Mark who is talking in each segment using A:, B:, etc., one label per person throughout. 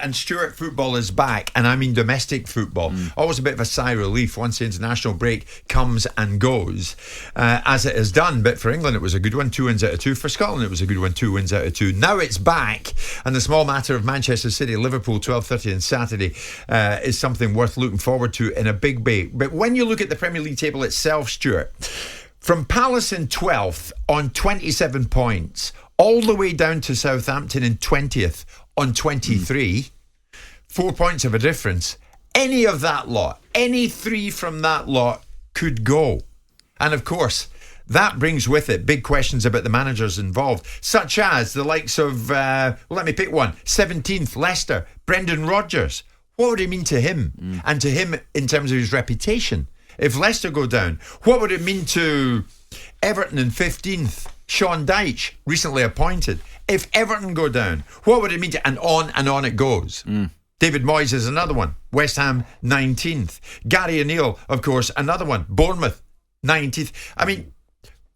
A: And Stuart, football is back, and I mean domestic football. Always a bit of a sigh of relief once the international break comes and goes, as it has done. But for England, it was a good one, 2 wins out of 2. For Scotland, it was a good one, 2 wins out of 2. Now it's back, and the small matter of Manchester City, Liverpool, 12:30 on Saturday, is something worth looking forward to in a big way. But when you look at the Premier League table itself, Stuart, from Palace in 12th on 27 points, all the way down to Southampton in 20th on 23, 4 points of a difference. Any of that lot, any three from that lot could go. And of course, that brings with it big questions about the managers involved, such as the likes of, let me pick one, 17th Leicester, Brendan Rodgers. What would it mean to him? And to him in terms of his reputation? If Leicester go down, what would it mean to Everton in 15th? Sean Dyche, recently appointed. If Everton go down, what would it mean to... And on it goes. David Moyes is another one. West Ham, 19th. Gary O'Neill, of course, another one. Bournemouth, 19th. I mean,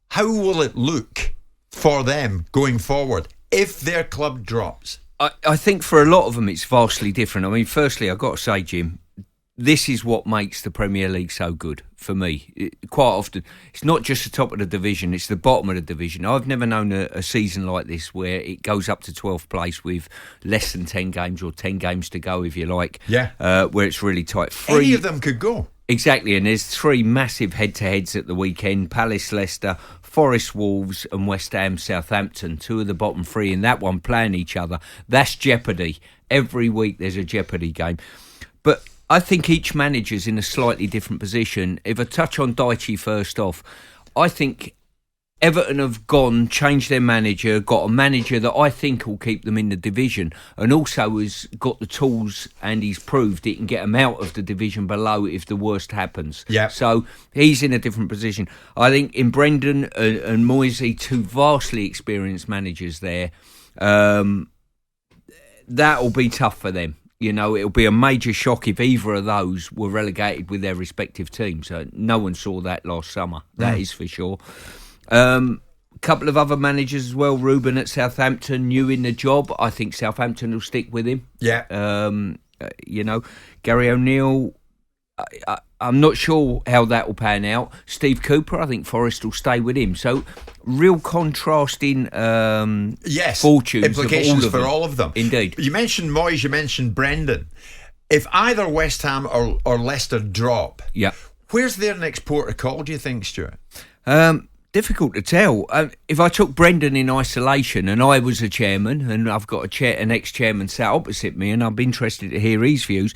A: how will it look for them going forward if their club drops?
B: I think for a lot of them it's vastly different. I mean, firstly, I've got to say, Jim, this is what makes the Premier League so good for me. Quite often, it's not just the top of the division, it's the bottom of the division. I've never known a season like this where it goes up to 12th place with less than 10 games or 10 games to go, if you like.
A: Yeah.
B: Where it's really tight.
A: Any of them could go.
B: Exactly, and there's 3 massive head-to-heads at the weekend. Palace, Leicester, Forest, Wolves and West Ham, Southampton. 2 of the bottom 3 in that one playing each other. That's jeopardy. Every week there's a jeopardy game. But I think each manager's in a slightly different position. If I touch on Dyche first off, I think Everton have changed their manager, got a manager that I think will keep them in the division, and also has got the tools, and he's proved he can get them out of the division below if the worst happens.
A: Yeah.
B: So he's in a different position. I think in Brendan and Moisey, 2 vastly experienced managers there, that'll be tough for them. You know, it'll be a major shock if either of those were relegated with their respective teams. No one saw that last summer, that is for sure. Couple of other managers as well. Ruben at Southampton, new in the job. I think Southampton will stick with him.
A: Yeah.
B: You know, Gary O'Neill, I'm not sure how that will pan out. Steve Cooper, I think Forest will stay with him. So, real contrasting fortunes.
A: Implications
B: of
A: all of them.
B: Indeed.
A: You mentioned Moyes, you mentioned Brendan. If either West Ham or Leicester drop, where's their next port of call, do you think, Stuart?
B: Difficult to tell. If I took Brendan in isolation and I was a chairman and I've got an ex-chairman sat opposite me and I'm interested to hear his views,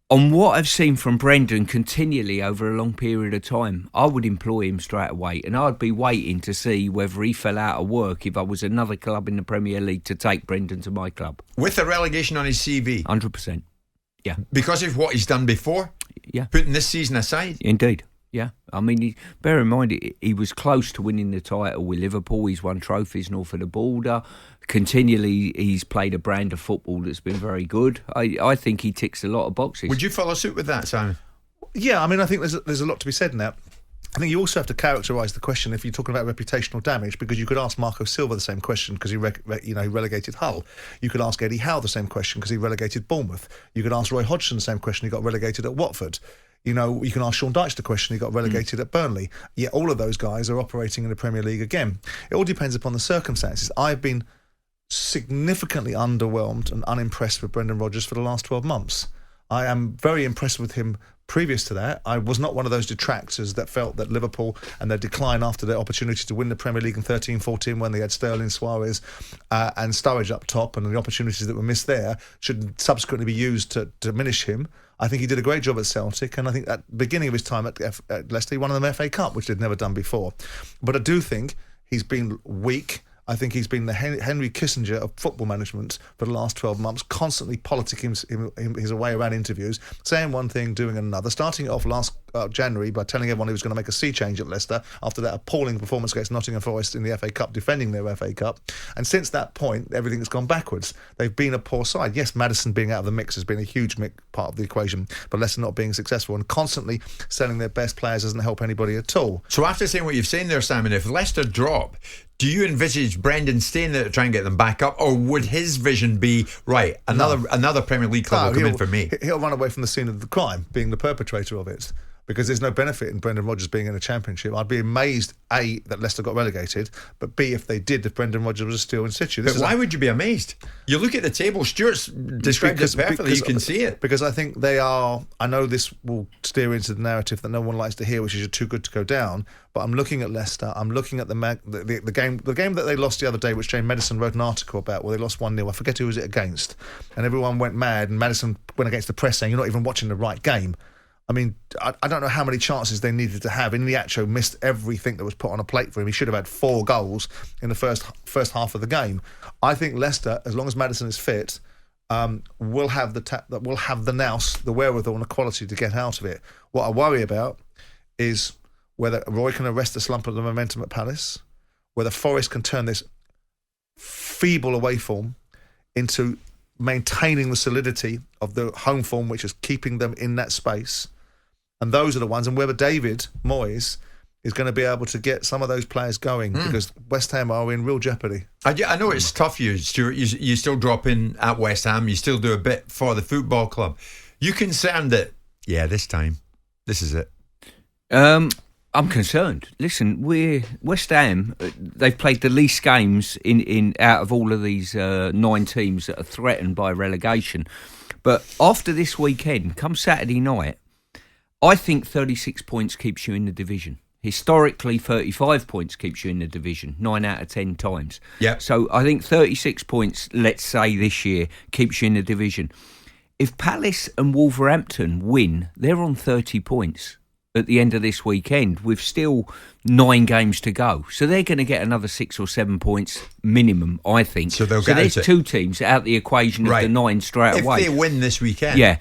B: on what I've seen from Brendan continually over a long period of time, I would employ him straight away, and I'd be waiting to see whether he fell out of work if I was another club in the Premier League to take Brendan to my club.
A: With the relegation on his CV?
B: 100%. Yeah.
A: Because of what he's done before?
B: Yeah.
A: Putting this season aside?
B: Indeed. Yeah, I mean, bear in mind, he was close to winning the title with Liverpool. He's won trophies north of the border. Continually, he's played a brand of football that's been very good. I think he ticks a lot of boxes.
A: Would you follow suit with that, Simon?
C: Yeah, I mean, I think there's a lot to be said in that. I think you also have to characterise the question if you're talking about reputational damage, because you could ask Marco Silva the same question because he relegated Hull. You could ask Eddie Howe the same question because he relegated Bournemouth. You could ask Roy Hodgson the same question. He got relegated at Watford. You know, you can ask Sean Dyche the question. He got relegated at Burnley. Yet all of those guys are operating in the Premier League again. It all depends upon the circumstances. I've been significantly underwhelmed and unimpressed with Brendan Rodgers for the last 12 months. I am very impressed with him previous to that. I was not one of those detractors that felt that Liverpool and their decline after their opportunity to win the Premier League in 13-14 when they had Sterling, Suarez and Sturridge up top, and the opportunities that were missed there should subsequently be used to diminish him. I think he did a great job at Celtic, and I think at the beginning of his time at Leicester, he won them FA Cup, which they'd never done before. But I do think he's been weak. I think he's been the Henry Kissinger of football management for the last 12 months, constantly politicking his way around interviews, saying one thing, doing another, starting it off January by telling everyone he was going to make a sea change at Leicester after that appalling performance against Nottingham Forest in the FA Cup, defending their FA Cup. And since that point, everything's gone backwards. They've been a poor side. Yes, Maddison being out of the mix has been a huge part of the equation, but Leicester not being successful and constantly selling their best players doesn't help anybody at all.
A: So after saying what you've saying there, Simon, if Leicester drop, do you envisage Brendan staying there to try and get them back up, or would his vision be, right, another Premier League club will come in for me?
C: He'll run away from the scene of the crime, being the perpetrator of it, because there's no benefit in Brendan Rodgers being in a Championship. I'd be amazed, A, that Leicester got relegated, but B, if they did, if Brendan Rodgers was still in situ.
A: But why would you be amazed? You look at the table, Stuart's described it perfectly, you can see it.
C: Because I think they are, I know this will steer into the narrative that no one likes to hear, which is you're too good to go down, but I'm looking at Leicester, I'm looking at the game that they lost the other day, which James Maddison wrote an article about, where they lost 1-0, I forget who was it against, and everyone went mad, and Maddison went against the press saying, you're not even watching the right game. I mean, I don't know how many chances they needed to have. Iniacho missed everything that was put on a plate for him. He should have had 4 goals in the first half of the game. I think Leicester, as long as Maddison is fit, will have the nous, the wherewithal and the quality to get out of it. What I worry about is whether Roy can arrest the slump of the momentum at Palace, whether Forest can turn this feeble away form into maintaining the solidity of the home form, which is keeping them in that space. And those are the ones, and whether David Moyes is going to be able to get some of those players going, because West Ham are in real jeopardy.
A: I know it's tough, Stuart. You still drop in at West Ham, you still do a bit for the football club. You concerned that, this time, this is it?
B: I'm concerned. Listen, West Ham. They've played the least games in out of all of these 9 teams that are threatened by relegation. But after this weekend, come Saturday night, I think 36 points keeps you in the division. Historically, 35 points keeps you in the division 9 out of 10 times.
A: Yeah.
B: So I think 36 points, let's say this year, keeps you in the division. If Palace and Wolverhampton win, they're on 30 points at the end of this weekend with still 9 games to go. So they're going to get another 6 or 7 points minimum, I think.
A: So
B: there's 2 teams out the equation of the 9 straight away.
A: If they win this weekend.
B: Yeah.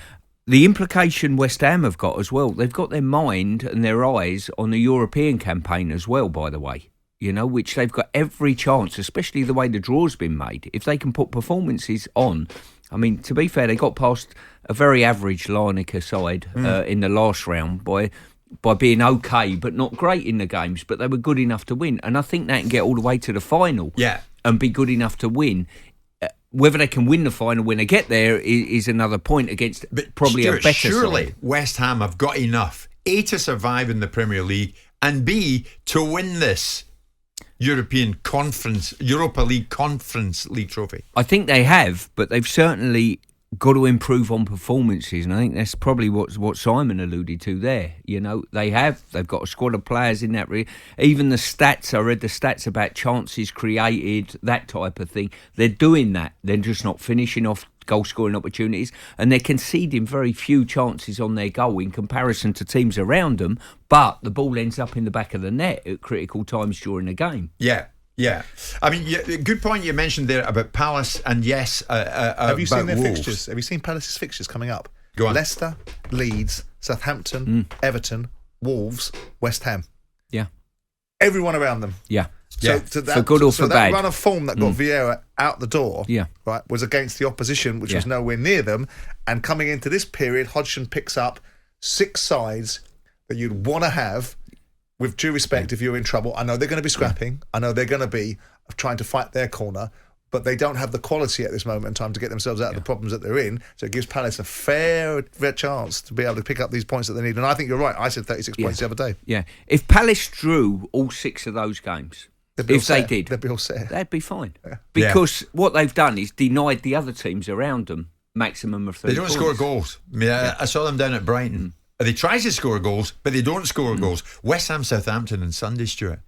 B: The implication West Ham have got as well, they've got their mind and their eyes on the European campaign as well, by the way, which they've got every chance, especially the way the draw's been made. If they can put performances on, I mean, to be fair, they got past a very average Larnaca side in the last round by being okay, but not great in the games, but they were good enough to win. And I think they can get all the way to the final and be good enough to win. Whether they can win the final when they get there is another point against probably
A: Stuart,
B: a better
A: surely
B: side.
A: West Ham have got enough, A, to survive in the Premier League, and B, to win this Europa League Conference League trophy.
B: I think they have, but they've certainly got to improve on performances, and I think that's probably what Simon alluded to there. They've got a squad of players in that. Even the stats, I read the stats about chances created, that type of thing. They're doing that. They're just not finishing off goal-scoring opportunities, and they're conceding very few chances on their goal in comparison to teams around them, but the ball ends up in the back of the net at critical times during the game.
A: Yeah. I mean, good point you mentioned there about Palace, and yes,
C: have you seen their
A: Wolves.
C: fixtures? Have you seen Palace's fixtures coming up?
A: Go on.
C: Leicester, Leeds, Southampton, Everton, Wolves, West Ham.
B: Yeah.
C: Everyone around them.
B: Yeah.
C: So,
B: for good or for bad.
C: That run of form that got Vieira out the door, right, was against the opposition, which was nowhere near them. And coming into this period, Hodgson picks up 6 sides that you'd want to have. With due respect, if you're in trouble, I know they're going to be scrapping. I know they're going to be trying to fight their corner, but they don't have the quality at this moment in time to get themselves out of the problems that they're in. So it gives Palace a fair chance to be able to pick up these points that they need. And I think you're right. I said 36 points the other day.
B: Yeah. If Palace drew all 6 of those games,
C: they'd be all set.
B: They'd be fine. Yeah. Because what they've done is denied the other teams around them maximum of 30
A: They don't
B: points.
A: score goals. I saw them down at Brighton. They try to score goals, but they don't score goals. West Ham, Southampton on Sunday, Stuart.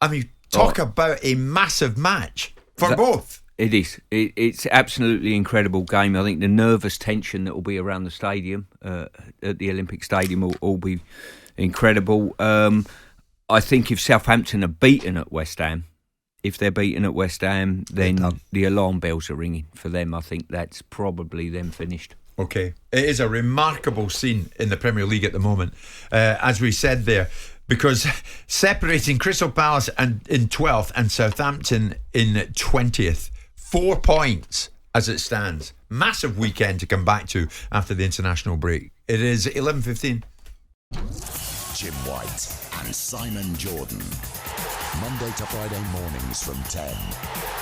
A: I mean, talk about a massive match for both.
B: It is. It's absolutely incredible game. I think the nervous tension that will be around the stadium, at the Olympic Stadium, will all be incredible. I think if Southampton are beaten at West Ham, then the alarm bells are ringing for them. I think that's probably them finished.
A: Okay, it is a remarkable scene in the Premier League at the moment, as we said there, because separating Crystal Palace in 12th and Southampton in 20th, 4 points as it stands. Massive weekend to come back to after the international break. It is 11:15.
D: Jim White and Simon Jordan. Monday to Friday mornings from 10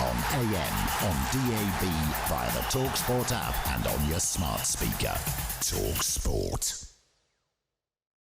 D: on AM, on DAB, via the talkSPORT app and on your smart speaker. talkSPORT.